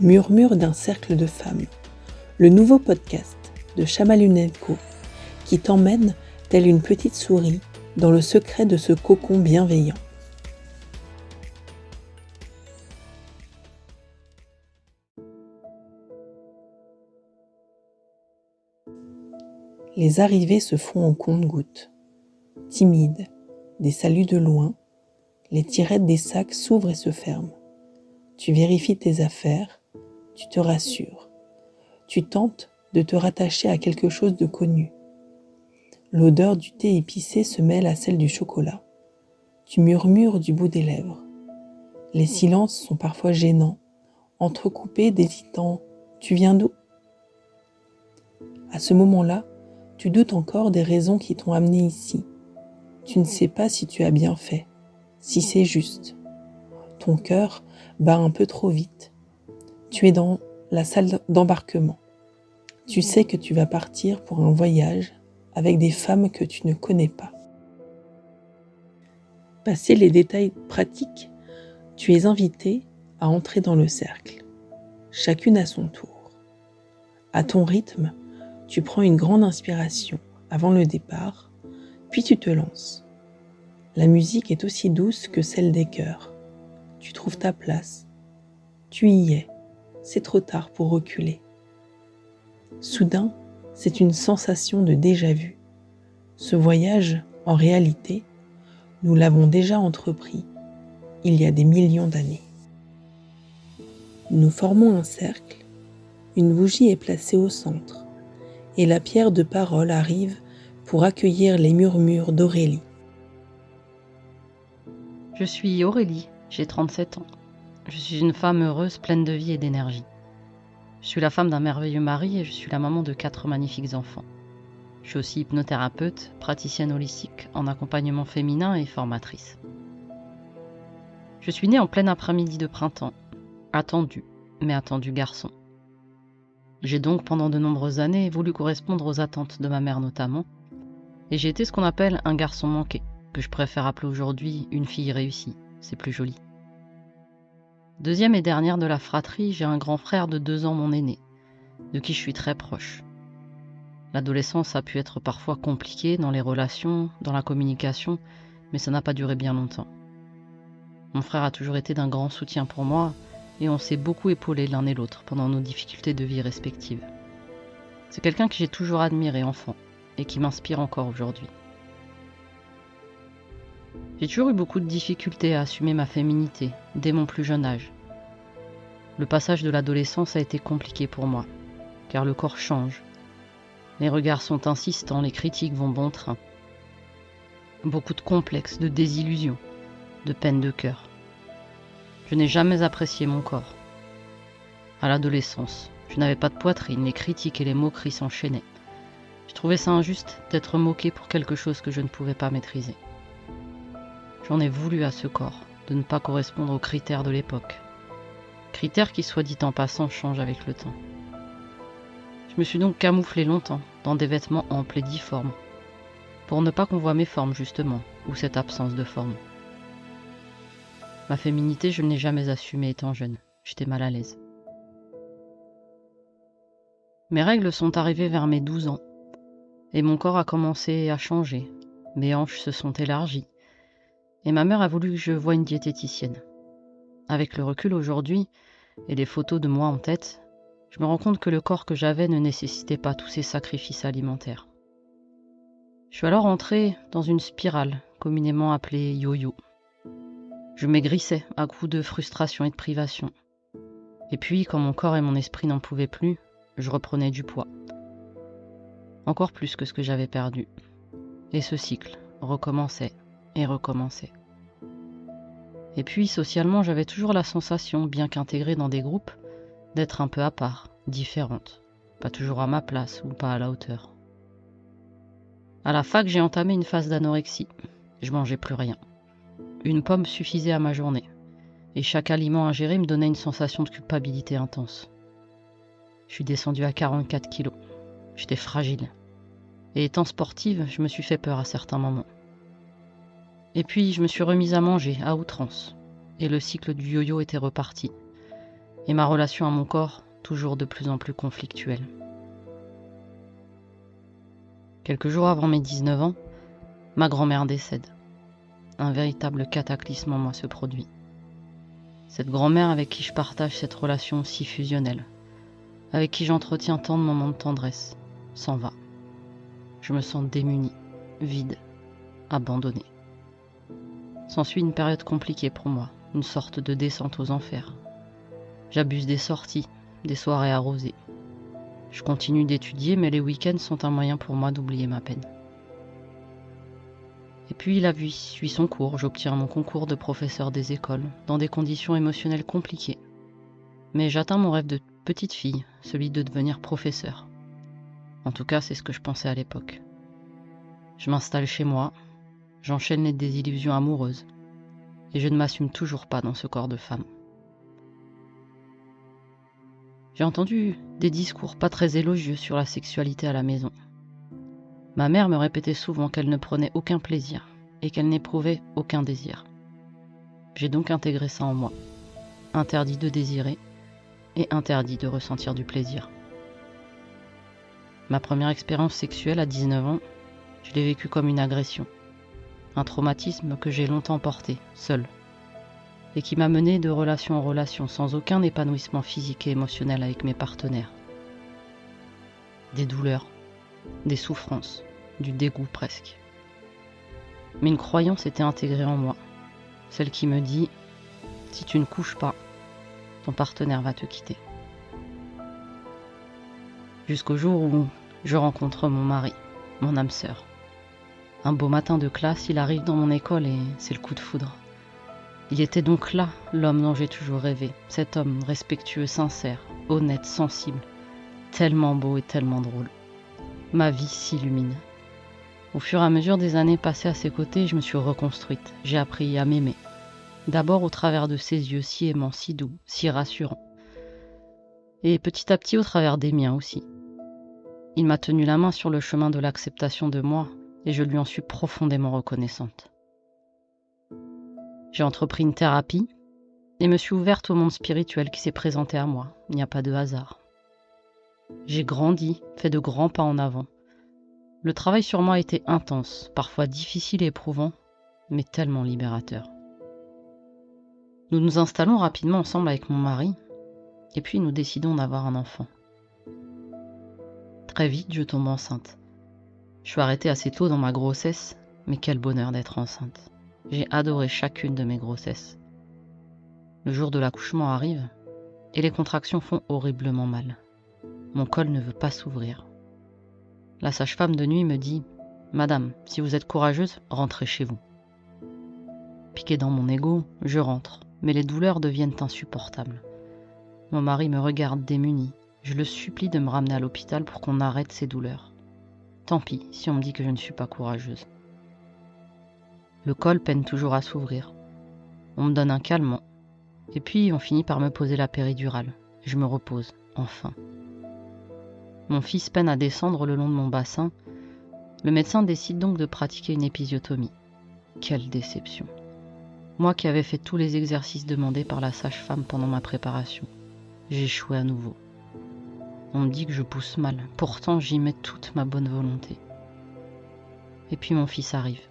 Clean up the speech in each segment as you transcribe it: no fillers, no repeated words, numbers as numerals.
Murmure d'un cercle de femmes, le nouveau podcast de Chamalunet&Co qui t'emmène, telle une petite souris, dans le secret de ce cocon bienveillant. Les arrivées se font au compte-gouttes. Timides, des saluts de loin, les tirettes des sacs s'ouvrent et se ferment. Tu vérifies tes affaires, tu te rassures. Tu tentes de te rattacher à quelque chose de connu. L'odeur du thé épicé se mêle à celle du chocolat. Tu murmures du bout des lèvres. Les silences sont parfois gênants, entrecoupés d'hésitants « Tu viens d'où ?» À ce moment-là, tu doutes encore des raisons qui t'ont amené ici. Tu ne sais pas si tu as bien fait, si c'est juste. Ton cœur bat un peu trop vite. Tu es dans la salle d'embarquement. Tu sais que tu vas partir pour un voyage avec des femmes que tu ne connais pas. Passé les détails pratiques, tu es invité à entrer dans le cercle, chacune à son tour. À ton rythme, tu prends une grande inspiration avant le départ, puis tu te lances. La musique est aussi douce que celle des chœurs. Tu trouves ta place. Tu y es. C'est trop tard pour reculer. Soudain, c'est une sensation de déjà-vu. Ce voyage, en réalité, nous l'avons déjà entrepris il y a des millions d'années. Nous formons un cercle, une bougie est placée au centre, et la pierre de parole arrive pour accueillir les murmures d'Aurélie. Je suis Aurélie, j'ai 37 ans. Je suis une femme heureuse, pleine de vie et d'énergie. Je suis la femme d'un merveilleux mari et je suis la maman de 4 magnifiques enfants. Je suis aussi hypnothérapeute, praticienne holistique en accompagnement féminin et formatrice. Je suis née en plein après-midi de printemps, attendu garçon. J'ai donc pendant de nombreuses années voulu correspondre aux attentes de ma mère notamment, et j'ai été ce qu'on appelle un garçon manqué, que je préfère appeler aujourd'hui une fille réussie, c'est plus joli. Deuxième et dernière de la fratrie, j'ai un grand frère de 2 ans mon aîné, de qui je suis très proche. L'adolescence a pu être parfois compliquée dans les relations, dans la communication, mais ça n'a pas duré bien longtemps. Mon frère a toujours été d'un grand soutien pour moi, et on s'est beaucoup épaulés l'un et l'autre pendant nos difficultés de vie respectives. C'est quelqu'un que j'ai toujours admiré enfant, et qui m'inspire encore aujourd'hui. J'ai toujours eu beaucoup de difficultés à assumer ma féminité, dès mon plus jeune âge. Le passage de l'adolescence a été compliqué pour moi, car le corps change. Les regards sont insistants, les critiques vont bon train. Beaucoup de complexes, de désillusions, de peine de cœur. Je n'ai jamais apprécié mon corps. À l'adolescence, je n'avais pas de poitrine, les critiques et les moqueries s'enchaînaient. Je trouvais ça injuste d'être moqué pour quelque chose que je ne pouvais pas maîtriser. J'en ai voulu à ce corps, de ne pas correspondre aux critères de l'époque. Critères qui, soit dit en passant, changent avec le temps. Je me suis donc camouflée longtemps, dans des vêtements amples et difformes, pour ne pas qu'on voie mes formes justement, ou cette absence de forme. Ma féminité, je ne l'ai jamais assumée étant jeune, j'étais mal à l'aise. Mes règles sont arrivées vers mes 12 ans, et mon corps a commencé à changer, mes hanches se sont élargies, et ma mère a voulu que je voie une diététicienne. Avec le recul aujourd'hui, et les photos de moi en tête, je me rends compte que le corps que j'avais ne nécessitait pas tous ces sacrifices alimentaires. Je suis alors entrée dans une spirale, communément appelée yo-yo. Je maigrissais à coups de frustration et de privation. Et puis, quand mon corps et mon esprit n'en pouvaient plus, je reprenais du poids. Encore plus que ce que j'avais perdu. Et ce cycle recommençait et recommençait. Et puis, socialement, j'avais toujours la sensation, bien qu'intégrée dans des groupes, d'être un peu à part, différente, pas toujours à ma place ou pas à la hauteur. À la fac, j'ai entamé une phase d'anorexie. Je mangeais plus rien. Une pomme suffisait à ma journée, et chaque aliment ingéré me donnait une sensation de culpabilité intense. Je suis descendue à 44 kilos. J'étais fragile. Et étant sportive, je me suis fait peur à certains moments. Et puis, je me suis remise à manger à outrance, et le cycle du yo-yo était reparti. et ma relation à mon corps toujours de plus en plus conflictuelle. Quelques jours avant mes 19 ans, ma grand-mère décède. Un véritable cataclysme en moi se produit. Cette grand-mère avec qui je partage cette relation si fusionnelle, avec qui j'entretiens tant de moments de tendresse, s'en va. Je me sens démunie, vide, abandonnée. S'ensuit une période compliquée pour moi, une sorte de descente aux enfers. J'abuse des sorties, des soirées arrosées. Je continue d'étudier, mais les week-ends sont un moyen pour moi d'oublier ma peine. Et puis la vie suit son cours, j'obtiens mon concours de professeur des écoles, dans des conditions émotionnelles compliquées. Mais j'atteins mon rêve de petite fille, celui de devenir professeur. En tout cas, c'est ce que je pensais à l'époque. Je m'installe chez moi, j'enchaîne les désillusions amoureuses, et je ne m'assume toujours pas dans ce corps de femme. J'ai entendu des discours pas très élogieux sur la sexualité à la maison. Ma mère me répétait souvent qu'elle ne prenait aucun plaisir et qu'elle n'éprouvait aucun désir. J'ai donc intégré ça en moi. Interdit de désirer et interdit de ressentir du plaisir. Ma première expérience sexuelle à 19 ans, je l'ai vécue comme une agression. Un traumatisme que j'ai longtemps porté, seul, et qui m'a mené de relation en relation sans aucun épanouissement physique et émotionnel avec mes partenaires. Des douleurs, des souffrances, du dégoût presque. Mais une croyance était intégrée en moi, celle qui me dit « Si tu ne couches pas, ton partenaire va te quitter. » Jusqu'au jour où je rencontre mon mari, mon âme sœur. Un beau matin de classe, il arrive dans mon école et c'est le coup de foudre. Il était donc là, l'homme dont j'ai toujours rêvé, cet homme respectueux, sincère, honnête, sensible, tellement beau et tellement drôle. Ma vie s'illumine. Au fur et à mesure des années passées à ses côtés, je me suis reconstruite. J'ai appris à m'aimer. D'abord au travers de ses yeux si aimants, si doux, si rassurants. Et petit à petit au travers des miens aussi. Il m'a tenu la main sur le chemin de l'acceptation de moi et je lui en suis profondément reconnaissante. J'ai entrepris une thérapie et me suis ouverte au monde spirituel qui s'est présenté à moi. Il n'y a pas de hasard. J'ai grandi, fait de grands pas en avant. Le travail sur moi a été intense, parfois difficile et éprouvant, mais tellement libérateur. Nous nous installons rapidement ensemble avec mon mari, et puis nous décidons d'avoir un enfant. Très vite, je tombe enceinte. Je suis arrêtée assez tôt dans ma grossesse, mais quel bonheur d'être enceinte. J'ai adoré chacune de mes grossesses. Le jour de l'accouchement arrive, et les contractions font horriblement mal. Mon col ne veut pas s'ouvrir. La sage-femme de nuit me dit « Madame, si vous êtes courageuse, rentrez chez vous. » Piqué dans mon ego, je rentre, mais les douleurs deviennent insupportables. Mon mari me regarde démuni. Je le supplie de me ramener à l'hôpital pour qu'on arrête ces douleurs. Tant pis si on me dit que je ne suis pas courageuse. Le col peine toujours à s'ouvrir. On me donne un calmant. Et puis on finit par me poser la péridurale. Je me repose, enfin. Mon fils peine à descendre le long de mon bassin. Le médecin décide donc de pratiquer une épisiotomie. Quelle déception. Moi qui avais fait tous les exercices demandés par la sage-femme pendant ma préparation. J'ai échoué à nouveau. On me dit que je pousse mal, pourtant j'y mets toute ma bonne volonté. Et puis mon fils arrive,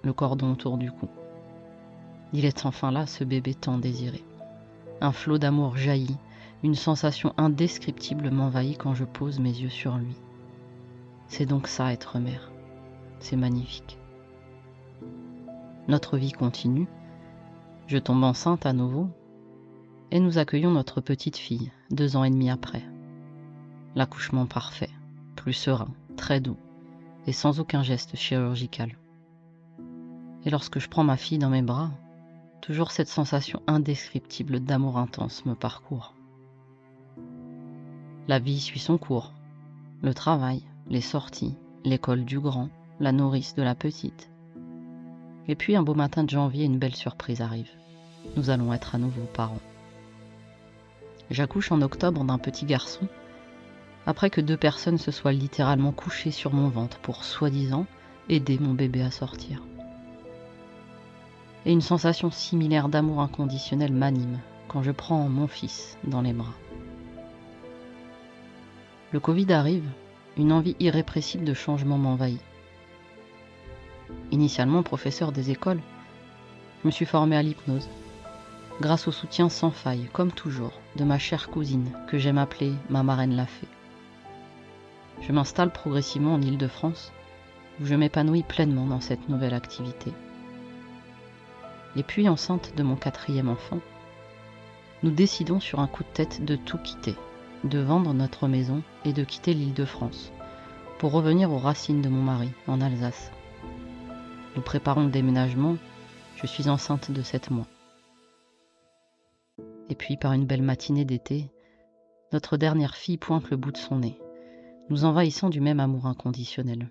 le cordon autour du cou. Il est enfin là, ce bébé tant désiré. Un flot d'amour jaillit, une sensation indescriptible m'envahit quand je pose mes yeux sur lui. C'est donc ça être mère, c'est magnifique. Notre vie continue, je tombe enceinte à nouveau, et nous accueillons notre petite fille, 2 ans et demi après. L'accouchement parfait, plus serein, très doux, et sans aucun geste chirurgical. Et lorsque je prends ma fille dans mes bras, toujours cette sensation indescriptible d'amour intense me parcourt. La vie suit son cours. Le travail, les sorties, l'école du grand, la nourrice de la petite. Et puis un beau matin de janvier, une belle surprise arrive. Nous allons être à nouveau parents. J'accouche en octobre d'un petit garçon, après que 2 personnes se soient littéralement couchées sur mon ventre pour, soi-disant, aider mon bébé à sortir. Et une sensation similaire d'amour inconditionnel m'anime, quand je prends mon fils dans les bras. Le Covid arrive, une envie irrépressible de changement m'envahit. Initialement professeur des écoles, je me suis formée à l'hypnose, grâce au soutien sans faille, comme toujours, de ma chère cousine, que j'aime appeler ma marraine la fée. Je m'installe progressivement en Île-de-France, où je m'épanouis pleinement dans cette nouvelle activité. Et puis, enceinte de mon 4e enfant, nous décidons sur un coup de tête de tout quitter, de vendre notre maison et de quitter l'Île-de-France, pour revenir aux racines de mon mari, en Alsace. Nous préparons le déménagement, je suis enceinte de 7 mois. Et puis, par une belle matinée d'été, notre dernière fille pointe le bout de son nez, nous envahissant du même amour inconditionnel.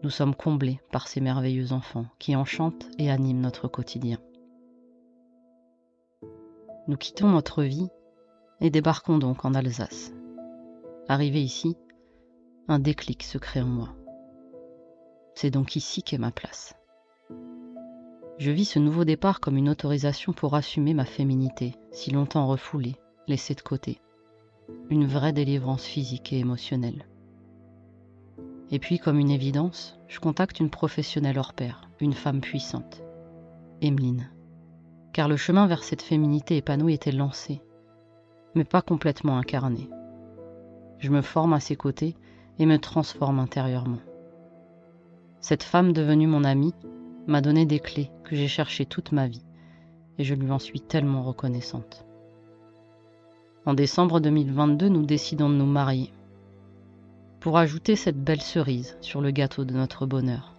Nous sommes comblés par ces merveilleux enfants qui enchantent et animent notre quotidien. Nous quittons notre vie et débarquons donc en Alsace. Arrivé ici, un déclic se crée en moi. C'est donc ici qu'est ma place. Je vis ce nouveau départ comme une autorisation pour assumer ma féminité, si longtemps refoulée, laissée de côté. Une vraie délivrance physique et émotionnelle. Et puis, comme une évidence, je contacte une professionnelle hors pair, une femme puissante, Emeline. Car le chemin vers cette féminité épanouie était lancé, mais pas complètement incarné. Je me forme à ses côtés et me transforme intérieurement. Cette femme devenue mon amie m'a donné des clés que j'ai cherchées toute ma vie, et je lui en suis tellement reconnaissante. En décembre 2022, nous décidons de nous marier, pour ajouter cette belle cerise sur le gâteau de notre bonheur.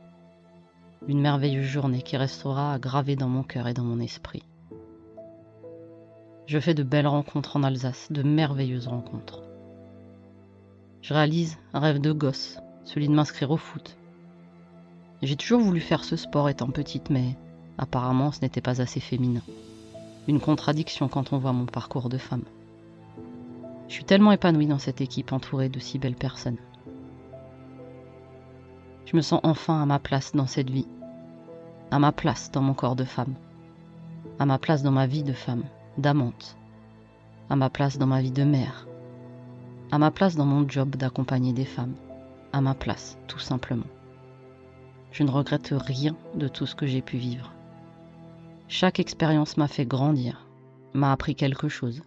Une merveilleuse journée qui restera gravée dans mon cœur et dans mon esprit. Je fais de belles rencontres en Alsace, de merveilleuses rencontres. Je réalise un rêve de gosse, celui de m'inscrire au foot. J'ai toujours voulu faire ce sport étant petite, mais apparemment ce n'était pas assez féminin. Une contradiction quand on voit mon parcours de femme. Je suis tellement épanouie dans cette équipe entourée de si belles personnes. Je me sens enfin à ma place dans cette vie, à ma place dans mon corps de femme, à ma place dans ma vie de femme, d'amante, à ma place dans ma vie de mère, à ma place dans mon job d'accompagner des femmes, à ma place, tout simplement. Je ne regrette rien de tout ce que j'ai pu vivre. Chaque expérience m'a fait grandir, m'a appris quelque chose,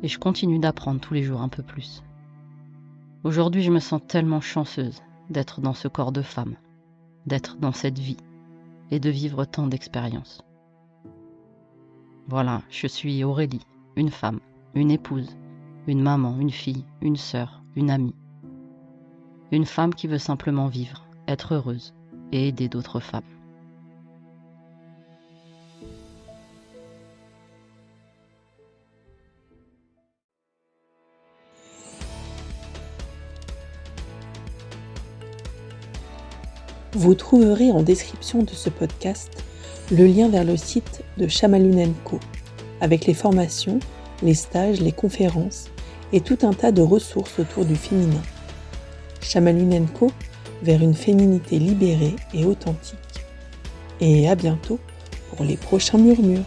et je continue d'apprendre tous les jours un peu plus. Aujourd'hui, je me sens tellement chanceuse d'être dans ce corps de femme, d'être dans cette vie, et de vivre tant d'expériences. Voilà, je suis Aurélie, une femme, une épouse, une maman, une fille, une sœur, une amie. Une femme qui veut simplement vivre, être heureuse et aider d'autres femmes. Vous trouverez en description de ce podcast le lien vers le site de Chamalune & Co, avec les formations, les stages, les conférences et tout un tas de ressources autour du féminin. Chamalune & Co, vers une féminité libérée et authentique. Et à bientôt pour les prochains murmures.